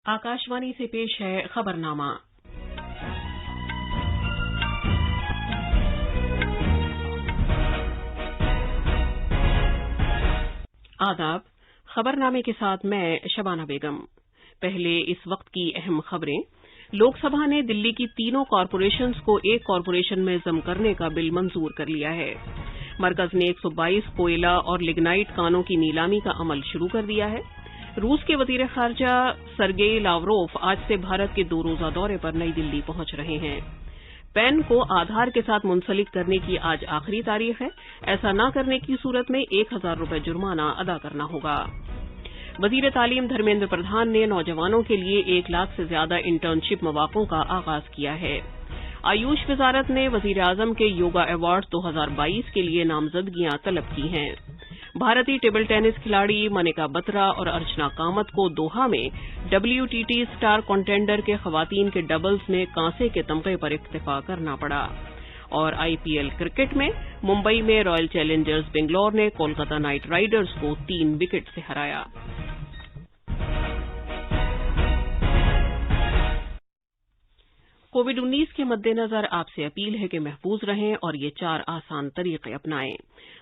आकाशवाणी से पेश है खबरनामा। आदाब। खबरनामे के साथ मैं शबाना बेगम। पहले इस वक्त की अहम खबरें। लोकसभा ने दिल्ली की तीनों कॉरपोरेशंस को एक कॉरपोरेशन में जम करने का बिल मंजूर कर लिया है। मरकज ने 122 कोयला और लिग्नाइट कानों की नीलामी का अमल शुरू कर दिया है। रूस के वजीर खारजा सरगेई लावरोव आज से भारत के 2 रोजा दौरे पर नई दिल्ली पहुंच रहे हैं। पैन को आधार के साथ मुंसलिक करने की आज आखिरी तारीख है। ऐसा न करने की सूरत में 1000 रुपये जुर्माना अदा करना होगा। वजीर तालीम धर्मेंद्र प्रधान ने नौजवानों के लिए 1 लाख से ज्यादा इंटर्नशिप मौक़ों का आगाज किया है। आयुष वजारत ने वजीर आजम के योगा अवार्ड 2022 के लिए नामजदगियां तलब की हैं। भारतीय टेबल टेनिस खिलाड़ी मनिका बत्रा और अर्चना कामत को दोहा में WTT स्टार कॉन्टेंडर के खवातीन के डबल्स में कांसे के तमगे पर इक्तिफा करना पड़ा। और IPL क्रिकेट में मुंबई में रॉयल चैलेंजर्स बेंगलोर ने कोलकाता नाइट राइडर्स को 3 विकेट से हराया। कोविड-19 के मद्देनजर आपसे अपील है कि महफूज रहें और ये 4 आसान तरीके अपनाएं।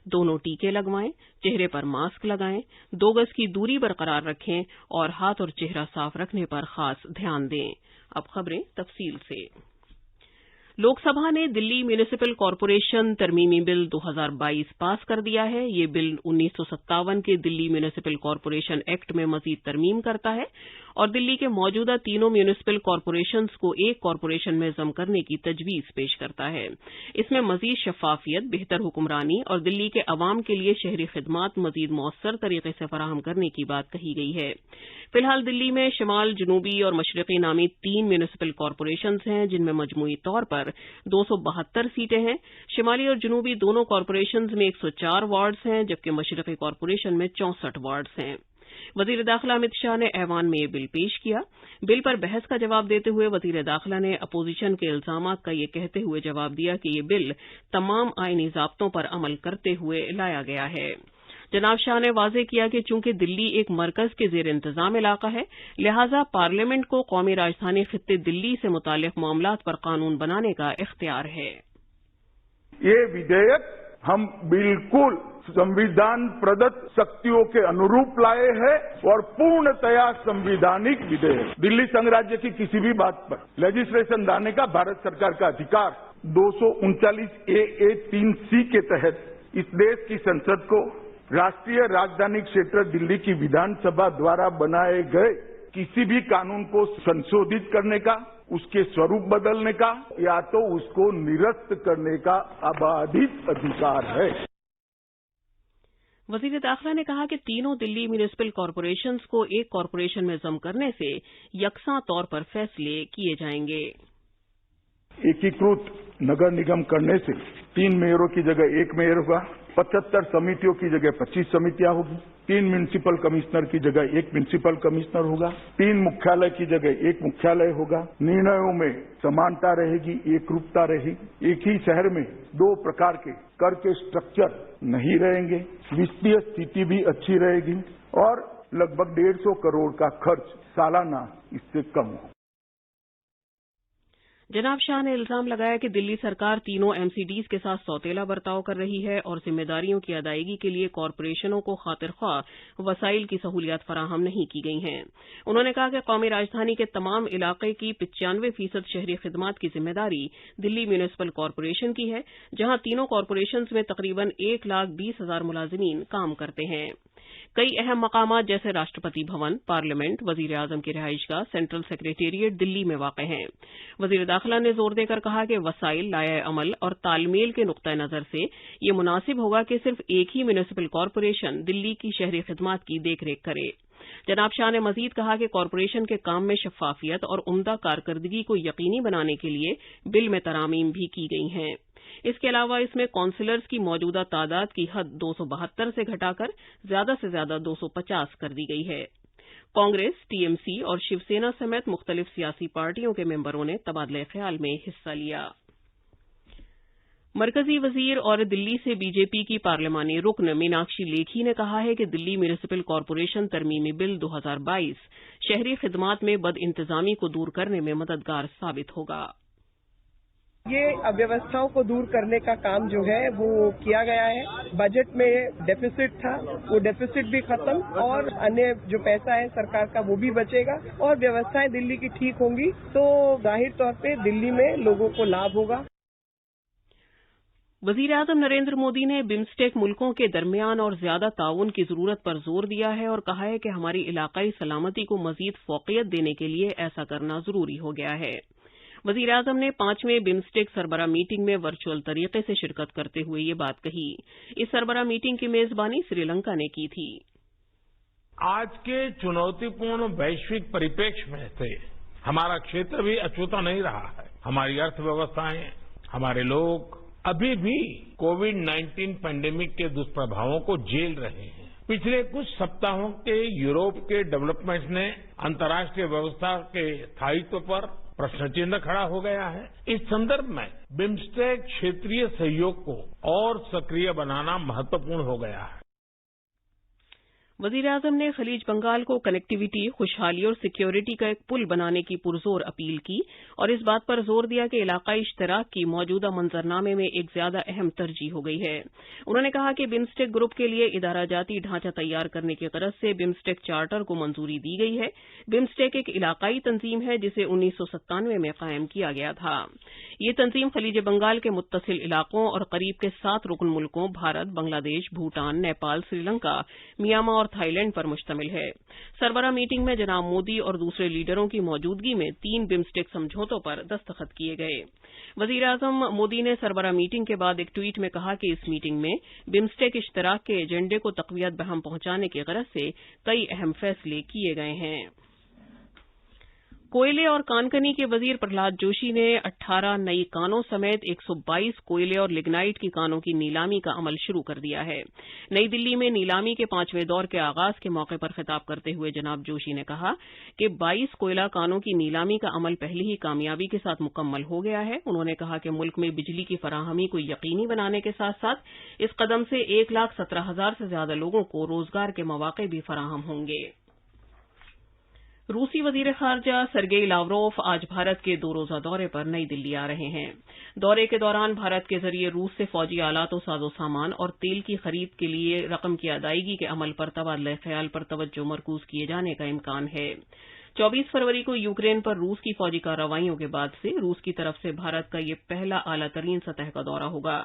दोनों टीके लगवाएं, चेहरे पर मास्क लगाएं, 2 गज की दूरी बरकरार रखें और हाथ और चेहरा साफ रखने पर खास ध्यान दें। अब खबरें तफसील से। लोकसभा ने दिल्ली म्यूनिसिपल कॉरपोरेशन तरमीमी बिल 2022 पास कर दिया है। ये बिल 1957 के दिल्ली म्यूनिसिपल कॉरपोरेशन एक्ट में मजीद तरमीम करता है और दिल्ली के मौजूदा तीनों म्यूनिसिपल कॉरपोरेशंस को एक कॉरपोरेशन में जम करने की तजवीज पेश करता है। इसमें मजीद शफाफियत, बेहतर हुक्मरानी और दिल्ली के अवाम के लिए शहरी खिदमात मजीद मौसर तरीके से फराहम करने की बात कही गई है। फिलहाल दिल्ली में शिमाल, जनूबी और मशरकी नामी 3 म्यूनिसिपल कॉरपोरेशंस हैं, जिनमें मजमूई तौर पर 272 सीटें हैं। शिमाली और जनूबी दोनों कॉरपोरेशंस में 104 वार्ड्स हैं, जबकि मशरकी कॉरपोरेशन में 64 वार्ड्स हैं। वजीर दाखिला अमित शाह ने ऐवान में ये बिल पेश किया। बिल पर बहस का जवाब देते हुए वजीर दाखिला ने अपोजिशन के इल्जामात का ये कहते हुए जवाब दिया कि ये बिल तमाम आईनी ज़ाब्तों पर अमल करते हुए लाया गया है। जनाब शाह ने वाज़ेह किया कि चूंकि दिल्ली एक मरकज के ज़ेर इंतजाम इलाका है, लिहाजा पार्लियामेंट को कौमी राजधानी खित्ते दिल्ली से मुताल्लिक़ मामलात पर कानून बनाने का इख्तियार है। ये विधेयक हम बिल्कुल संविधान प्रदत्त शक्तियों के अनुरूप लाए हैं और पूर्णतया संवैधानिक विधेयक। दिल्ली संघ राज्य की किसी भी बात पर लेजिस्लेशन लाने का भारत सरकार का अधिकार 239A3C के तहत इस देश की संसद को राष्ट्रीय राजधानी क्षेत्र दिल्ली की विधानसभा द्वारा बनाए गए किसी भी कानून को संशोधित करने का, उसके स्वरूप बदलने का या तो उसको निरस्त करने का अबाधित अधिकार है। वजीर दाखिला ने कहा कि तीनों दिल्ली म्यूनिसिपल कॉरपोरेशंस को एक कॉरपोरेशन में जम करने से यकसा तौर पर फैसले किए जाएंगे। एकीकृत नगर निगम करने से 3 मेयरों की जगह 1 मेयर होगा, 75 समितियों की जगह 25 समितियां होगी, 3 म्यूनिसिपल कमिश्नर की जगह 1 म्यूनिसिपल कमिश्नर होगा, 3 मुख्यालय की जगह 1 मुख्यालय होगा। निर्णयों में समानता रहेगी, एकरूपता रहेगी। एक ही शहर में 2 प्रकार के कर के स्ट्रक्चर नहीं रहेंगे, वित्तीय स्थिति भी अच्छी रहेगी और लगभग 150 करोड़ का खर्च सालाना इससे कम हो। जनाब शाह ने इल्जाम लगाया कि दिल्ली सरकार तीनों MCDs के साथ सौतेला बर्ताव कर रही है और जिम्मेदारियों की अदायगी के लिए कॉरपोरेशनों को खातिरख्वाह वसाइल की सहूलियात फराहम नहीं की गई हैं। उन्होंने कहा कि कौमी राजधानी के तमाम इलाके की 95% शहरी खिदमात की जिम्मेदारी दिल्ली म्यूनिसिपल कॉरपोरेशन की है, जहां तीनों कॉरपोरेशंस में तकरीबन 1,20,000 मुलाजिमीन काम करते हैं। कई अहम मकामात जैसे राष्ट्रपति भवन, पार्लियामेंट, वजीर आजम की रिहाइशगाह, सेंट्रल सेक्रेटेरिएट दिल्ली में वाक़ हैं। वजीर दाखिला ने जोर देकर कहा कि वसाइल, लाया अमल और तालमेल के नुक्ता नज़र से ये मुनासिब होगा कि सिर्फ एक ही म्यूनिसिपल कॉरपोरेशन दिल्ली की शहरी खिदमात की देखरेख करे। जनाब शाह ने मजीद कहा कि कॉरपोरेशन के काम में शफाफियत और उम्दा कारकर्दगी को यकीनी बनाने के लिए बिल में तरामीम भी की गई हैं। इसके अलावा इसमें काउंसलर्स की मौजूदा तादाद की हद 272 से घटाकर ज्यादा से ज्यादा 250 कर दी गई है। कांग्रेस, TMC और शिवसेना समेत मुख्तलिफ सियासी पार्टियों के मेंबरों ने तबादले ख्याल में हिस्सा लिया। مرکزی وزیر اور دلی سے بی جے پی کی پارلیمانی رکن میناکشی لیکھی نے کہا ہے کہ دلی میونسپل کارپوریشن ترمیمی بل 2022 شہری خدمات میں بد انتظامی کو دور کرنے میں مددگار ثابت ہوگا۔ یہ اویوستھاؤں کو دور کرنے کا کام جو ہے وہ کیا گیا ہے۔ بجٹ میں ڈیفیسٹ تھا، وہ ڈیفیسٹ بھی ختم اور انیہ جو پیسہ ہے سرکار کا وہ بھی بچے گا اور ویوستھائیں دلی کی ٹھیک ہوں گی تو ظاہر طور پہ دلی میں لوگوں کو لابھ ہوگا۔ وزیر اعظم نریندر مودی نے بمسٹیک ملکوں کے درمیان اور زیادہ تعاون کی ضرورت پر زور دیا ہے اور کہا ہے کہ ہماری علاقائی سلامتی کو مزید فوقیت دینے کے لیے ایسا کرنا ضروری ہو گیا ہے۔ وزیر اعظم نے 5ویں بمسٹیک سربراہ میٹنگ میں ورچوئل طریقے سے شرکت کرتے ہوئے یہ بات کہی۔ اس سربراہ میٹنگ کی میزبانی سری لنکا نے کی تھی۔ آج کے چنوتی پورن ویشوک پریپیکش میں سے ہمارا چھیتر بھی اچھوتا نہیں رہا ہے۔ ہماری ارتھ ویوستھائیں، ہمارے لوگ ابھی بھی کووڈ-19 پینڈیمک کے دشپربھاؤں کو جھیل رہے ہیں۔ پچھلے کچھ سپتاہوں کے یورپ کے ڈیولپمنٹس نے انترراشٹریہ ویوستھا کے استھائیتو پر پرشن چہن کھڑا ہو گیا ہے۔ اس سندربھ میں بمسٹیک چھیتریہ سہیوگ کو اور سکریہ بنانا مہتوپورن ہو گیا ہے۔ وزیر اعظم نے خلیج بنگال کو کنیکٹیویٹی، خوشحالی اور سیکیورٹی کا ایک پل بنانے کی پرزور اپیل کی اور اس بات پر زور دیا کہ علاقائی اشتراک کی موجودہ منظرنامے میں ایک زیادہ اہم ترجیح ہو گئی ہے۔ انہوں نے کہا کہ بمسٹیک گروپ کے لیے ادارہ جاتی ڈھانچہ تیار کرنے کی غرض سے بمسٹیک چارٹر کو منظوری دی گئی ہے۔ بمسٹیک ایک علاقائی تنظیم ہے جسے 1997 میں قائم کیا گیا تھا۔ یہ تنظیم خلیج بنگال کے متصل علاقوں اور قریب کے 7 رکن ملکوں بھارت، بنگلہ دیش، بھوٹان، نیپال، سری لنکا، میانمار اور تھائی لینڈ پر مشتمل ہے۔ سربراہ میٹنگ میں جناب مودی اور دوسرے لیڈروں کی موجودگی میں 3 بمسٹیک سمجھوتوں پر دستخط کیے گئے۔ وزیر اعظم مودی نے سربراہ میٹنگ کے بعد ایک ٹویٹ میں کہا کہ اس میٹنگ میں بمسٹیک اشتراک کے ایجنڈے کو تقویت بہم پہنچانے کی غرض سے کئی اہم فیصلے کیے گئے ہیں۔ کوئلے اور کانکنی کے وزیر پرہلاد جوشی نے 18 نئی کانوں سمیت 122 کوئلے اور لگنائٹ کی کانوں کی نیلامی کا عمل شروع کر دیا ہے۔ نئی دلی میں نیلامی کے 5ویں دور کے آغاز کے موقع پر خطاب کرتے ہوئے جناب جوشی نے کہا کہ 22 کوئلہ کانوں کی نیلامی کا عمل پہلے ہی کامیابی کے ساتھ مکمل ہو گیا ہے۔ انہوں نے کہا کہ ملک میں بجلی کی فراہمی کو یقینی بنانے کے ساتھ ساتھ اس قدم سے 1,17,000 سے زیادہ لوگوں کو روزگار کے مواقع بھی فراہم ہوں گے۔ روسی وزیر خارجہ سرگئی لاوروف آج بھارت کے 2 روزہ دورے پر نئی دلی آ رہے ہیں۔ دورے کے دوران بھارت کے ذریعے روس سے فوجی آلات و ساز و سامان اور تیل کی خرید کے لیے رقم کی ادائیگی کے عمل پر تبادلہ خیال پر توجہ مرکوز کیے جانے کا امکان ہے۔ 24 فروری کو یوکرین پر روس کی فوجی کارروائیوں کے بعد سے روس کی طرف سے بھارت کا یہ پہلا اعلیٰ ترین سطح کا دورہ ہوگا۔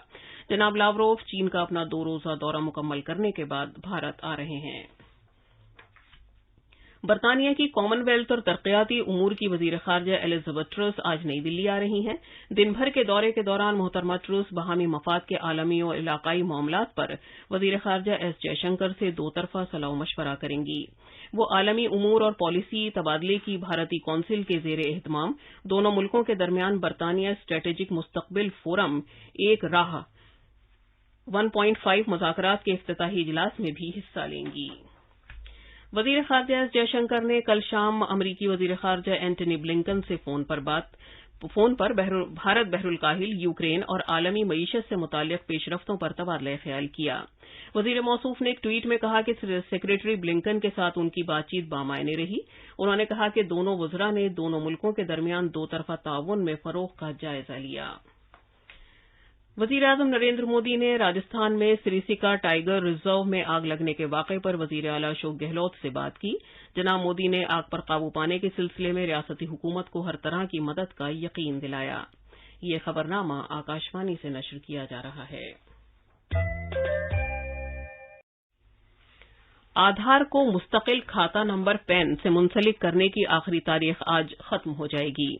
جناب لاوروف چین کا اپنا 2 روزہ دورہ مکمل کرنے کے بعد بھارت آ رہے ہیں۔ برطانیہ کی کامن ویلتھ اور ترقیاتی امور کی وزیر خارجہ الزبتھ ٹرس آج نئی دلی آ رہی ہیں۔ دن بھر کے دورے کے دوران محترمہ ٹرس باہمی مفاد کے عالمی اور علاقائی معاملات پر وزیر خارجہ ایس جے شنکر سے 2 طرفہ صلاح و مشورہ کریں گی۔ وہ عالمی امور اور پالیسی تبادلے کی بھارتی کونسل کے زیر اہتمام دونوں ملکوں کے درمیان برطانیہ اسٹریٹجک مستقبل فورم ایک راہ 1.5 مذاکرات کے افتتاحی اجلاس میں بھی حصہ لیں گی۔ وزیر خارجہ ایس جے شنکر نے کل شام امریکی وزیر خارجہ اینٹنی بلنکن سے فون پر بھارت بحر الکاہل، یوکرین اور عالمی معیشت سے متعلق پیش رفتوں پر تبادلہ خیال کیا۔ وزیر موصوف نے ایک ٹویٹ میں کہا کہ سیکریٹری بلنکن کے ساتھ ان کی بات چیت بامعنی رہی۔ انہوں نے کہا کہ دونوں وزراء نے دونوں ملکوں کے درمیان 2 طرفہ تعاون میں فروغ کا جائزہ لیا۔ وزیر اعظم نریندر مودی نے راجستھان میں سریسکا ٹائیگر ریزرو میں آگ لگنے کے واقعے پر وزیر اعلیٰ اشوک گہلوت سے بات کی۔ جناب مودی نے آگ پر قابو پانے کے سلسلے میں ریاستی حکومت کو ہر طرح کی مدد کا یقین دلایا۔ یہ خبرنامہ آکاشوانی سے نشر کیا جا رہا ہے۔ آدھار کو مستقل کھاتہ نمبر پین سے منسلک کرنے کی آخری تاریخ آج ختم ہو جائے گی۔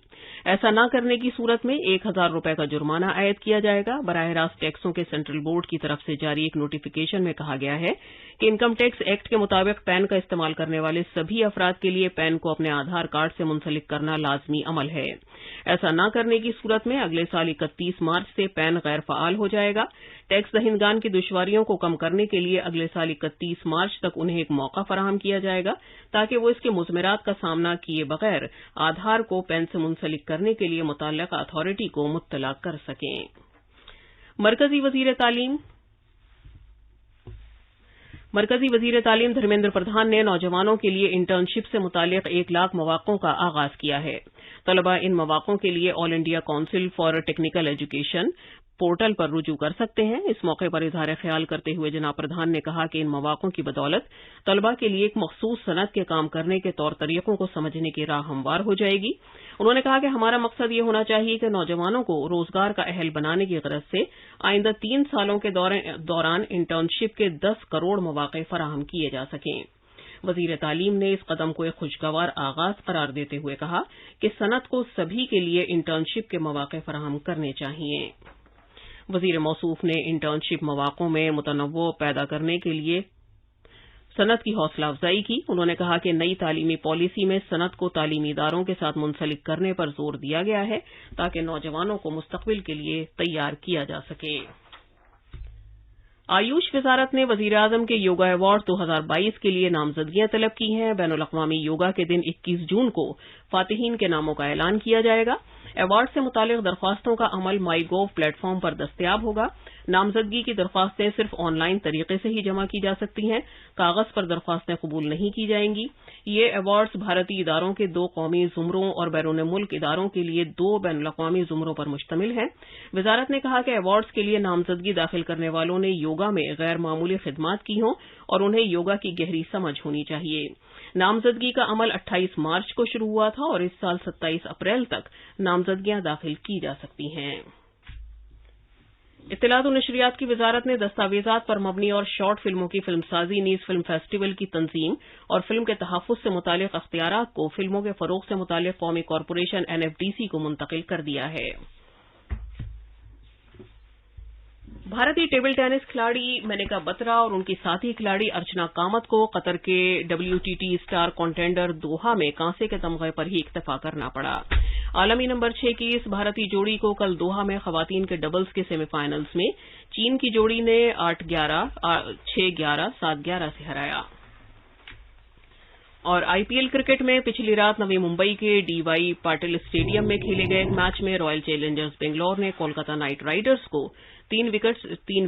ایسا نہ کرنے کی صورت میں 1,000 روپے کا جرمانہ عائد کیا جائے گا۔ براہ راست ٹیکسوں کے سینٹرل بورڈ کی طرف سے جاری ایک نوٹیفکیشن میں کہا گیا ہے کہ انکم ٹیکس ایکٹ کے مطابق پین کا استعمال کرنے والے سبھی افراد کے لیے پین کو اپنے آدھار کارڈ سے منسلک کرنا لازمی عمل ہے۔ ایسا نہ کرنے کی صورت میں اگلے سال 31 مارچ سے پین غیر فعال ہو جائے گا۔ ٹیکس دہندگان کی دشواریوں کو کم کرنے کے لیے اگلے سال 31 مارچ تک انہیں ایک موقع فراہم کیا جائے گا تاکہ وہ اس کے مضمرات کا سامنا کیے بغیر آدھار کو پین سے منسلک کرنے کے لیے متعلقہ اتھارٹی کو مطلع کر سکیں۔ मरकजी वजीर तालीम धर्मेंद्र प्रधान ने नौजवानों के लिए इंटर्नशिप से मुतालिक 1 लाख मौक़ों का आगाज किया है। तलबा इन मौक़ों के लिए all India council for technical education portal पर रुजू कर सकते हैं। इस मौके पर इजहार ख्याल करते हुए जनाब प्रधान ने कहा कि इन मौक़ों की बदौलत तलबा के लिए एक मखसूस सनत के काम करने के तौर तरीकों को समझने की राह हमवार हो जाएगी। उन्होंने कहा कि हमारा मकसद ये होना चाहिए कि नौजवानों को रोजगार का अहल बनाने की गरज से आइंदा 3 सालों के दौरान इंटर्नशिप के 10 करोड़ मौक़े फराहम किए जा सकें। वजीर तालीम ने इस कदम को एक खुशगवार आगाज करार देते हुए कहा कि सनत को सभी के लिए इंटर्नशिप के मौक़े फराहम करने चाहिए। वजीर मौसूफ ने इंटर्नशिप मौक़ों में मुतनव्वो पैदा करने के लिए सनत की हौसला अफजाई की। उन्होंने कहा कि नई तालीमी पॉलिसी में सनत को तालीमी इदारों के साथ मुंसलिक करने पर जोर दिया गया है ताकि नौजवानों को मुस्तकबिल के लिए तैयार किया जा सके। आयुष वजारत ने वजीर आजम के योगा अवार्ड 2022 के लिए नामजदगियां तलब की हैं। बैनुल अक़वामी योगा के दिन 21 जून को फातिहीन के नामों का ऐलान किया जाएगा। अवार्ड से मुतालिक दरख्वास्तों का अमल माई गोव प्लेटफॉर्म पर दस्तयाब होगा। नामजदगी की दरख्वास्तें सिर्फ ऑनलाइन तरीके से ही जमा की जा सकती हैं। कागज पर दरख्वास्तें कबूल नहीं की जाएंगी। ये अवार्ड्स भारतीय इदारों के 2 कौमी जुमरों और बैरून मुल्क इदारों के लिए 2 बैनुल-अक़वामी जुमरों पर मुश्तमिल हैं। वजारत ने कहा कि अवार्ड्स के लिए नामजदगी दाखिल करने वालों ने योगा में गैर मामूली खिदमात की हों और उन्हें योगा की गहरी समझ होनी चाहिए। नामजदगी का अमल 28 मार्च को शुरू हुआ था और इस साल 27 अप्रैल तक नामजदगियां दाखिल की जा सकती हैं। इत्तलात और नशरियात की वजारत ने दस्तावेजात पर मबनी और शॉर्ट फिल्मों की फिल्मसाजी नीज फिल्म फेस्टिवल की तंजीम और फिल्म के तहफ़्फ़ुज़ से मुतालिक अख्तियारात को फिल्मों के फरोग से मुतालिक कौमी कॉरपोरेशन NFDC को मुंतकिल कर दिया है। भारतीय टेबल टेनिस खिलाड़ी मनिका बत्रा और उनकी साथी खिलाड़ी अर्चना कामत को कतर के WTT स्टार कॉन्टेंडर दोहा में कांसे के तमगे पर ही इक्तफा करना पड़ा। आलमी नंबर 6 की इस भारतीय जोड़ी को कल दोहा में खवातीन के डबल्स के सेमीफाइनल्स में चीन की जोड़ी ने 8-11, 6-11, 7-11 से हराया। और IPL क्रिकेट में पिछली रात नवी मुंबई के DY पाटिल स्टेडियम में खेले गए एक मैच में रॉयल चैलेंजर्स बेंगलोर ने कोलकाता नाइट राइडर्स को 3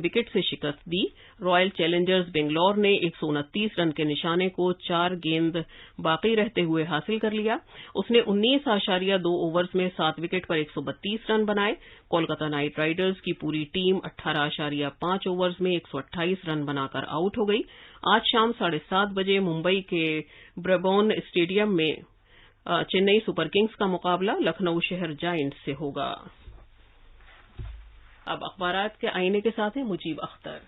विकेट से शिकस्त दी। रॉयल चैलेंजर्स बेंगलोर ने 129 रन के निशाने को 4 गेंद बाकी रहते हुए हासिल कर लिया। उसने 19.2 ओवर्स में 7 विकेट पर 132 रन बनाए। कोलकाता नाइट राइडर्स की पूरी टीम 18.5 ओवर्स में 128 रन बनाकर आउट हो गई। आज शाम 7:30 बजे मुंबई के ब्रेबॉर्न स्टेडियम में चेन्नई सुपर किंग्स का मुकाबला लखनऊ शहर जायंट्स से होगा। अब अखबारात के आईने के साथ हैं मुजीब अख्तर।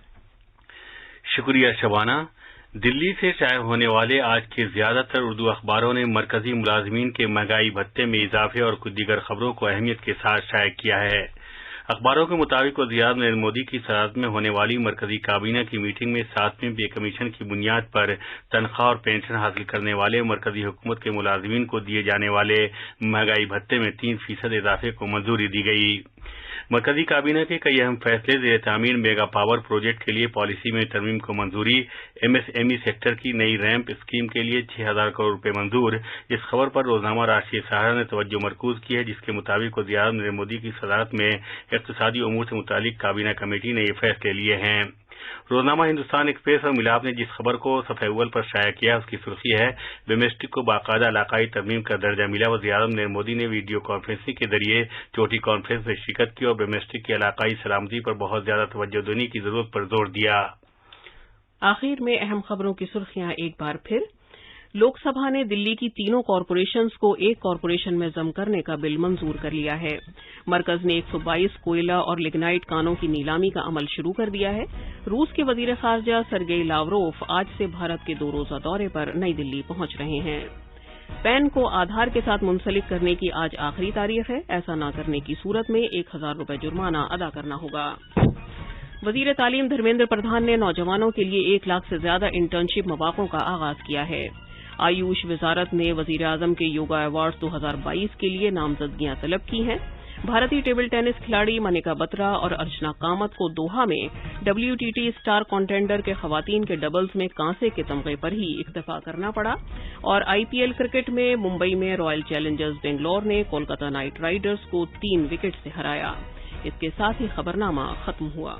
शुक्रिया शबाना। दिल्ली से शाये होने वाले आज के ज्यादातर उर्दू अखबारों ने मरकजी मुलाजमीन के महंगाई भत्ते में इजाफे और कुछ दीगर खबरों को अहमियत के साथ शाये किया है। अखबारों के मुताबिक वज़ीर-ए-आज़म नरेंद्र मोदी की सदारत में होने वाली मरकजी काबीना की मीटिंग में 7वें पे कमीशन की बुनियाद पर तनख्वाह और पेंशन हासिल करने वाले मरकजी हुकूमत के मुलाजमीन को दिए जाने वाले महंगाई भत्ते में 3% इजाफे को मंजूरी दी गई। मरकजी काबीना के कई अहम फैसले ज़ेर तामीर मेगा पावर प्रोजेक्ट के लिए पॉलिसी में तरमीम को मंजूरी, MSME सेक्टर की नई रैंप स्कीम के लिए 6,000 करोड़ रुपए मंजूर। इस खबर पर रोजनामा राष्ट्रीय सहारा ने तवज्जो मरकूज की है, जिसके मुताबिक वज़ीर-ए-आज़म नरेंद्र मोदी की सदारत में इक़्तिसादी उमूर से मुतालिक काबीना कमेटी ने ये फैसले लिए हैं। रोजनामा हिंदुस्तान एक्सप्रेस और मिलाप ने जिस खबर को सफ़े अव्वल पर शाया किया उसकी सुर्खी है, बेमेस्टिक को बाकायदा इलाकाई तरमीम का दर्जा मिला। वज़ीर-ए-आज़म नरेंद्र मोदी ने वीडियो कॉन्फ्रेंसिंग के जरिए चोटी कॉन्फ्रेंस में शिरकत की और बेमेस्टिक की इलाकाई सलामती पर बहुत ज्यादा तवज्जो देने की जरूरत पर जोर दिया। आखिर में अहम खबरों की सुर्खियां एक बार फिर। लोकसभा ने दिल्ली की तीनों कॉरपोरेशंस को एक कॉरपोरेशन में जम करने का बिल मंजूर कर लिया है। मरकज ने 122 कोयला और लिग्नाइट कानों की नीलामी का अमल शुरू कर दिया है। रूस के वजीर खारजा सरगेई लावरोव आज से भारत के 2 रोजा दौरे पर नई दिल्ली पहुंच रहे हैं। पैन को आधार के साथ मुंसलिक करने की आज आखिरी तारीख है। ऐसा न करने की सूरत में 1,000 रुपए जुर्माना अदा करना होगा। वजीर तालीम धर्मेंद्र प्रधान ने नौजवानों के लिए 1 लाख से ज्यादा इंटर्नशिप मौक़ों का आगाज किया है। आयुष वजारत ने वजीर आजम के योगा अवार्ड 2022 के लिए नामजदगियां तलब की हैं। भारतीय टेबल टेनिस खिलाड़ी मनिका बत्रा और अर्चना कामत को दोहा में WTT स्टार कॉन्टेंडर के खवातीन के डबल्स में कांसे के तमगे पर ही इक्तफा करना पड़ा। और IPL क्रिकेट में मुंबई में रॉयल चैलेंजर्स बेंगलोर ने कोलकाता नाइट राइडर्स को 3 विकेट से हराया। इसके साथ ही खबरनामा खत्म हुआ।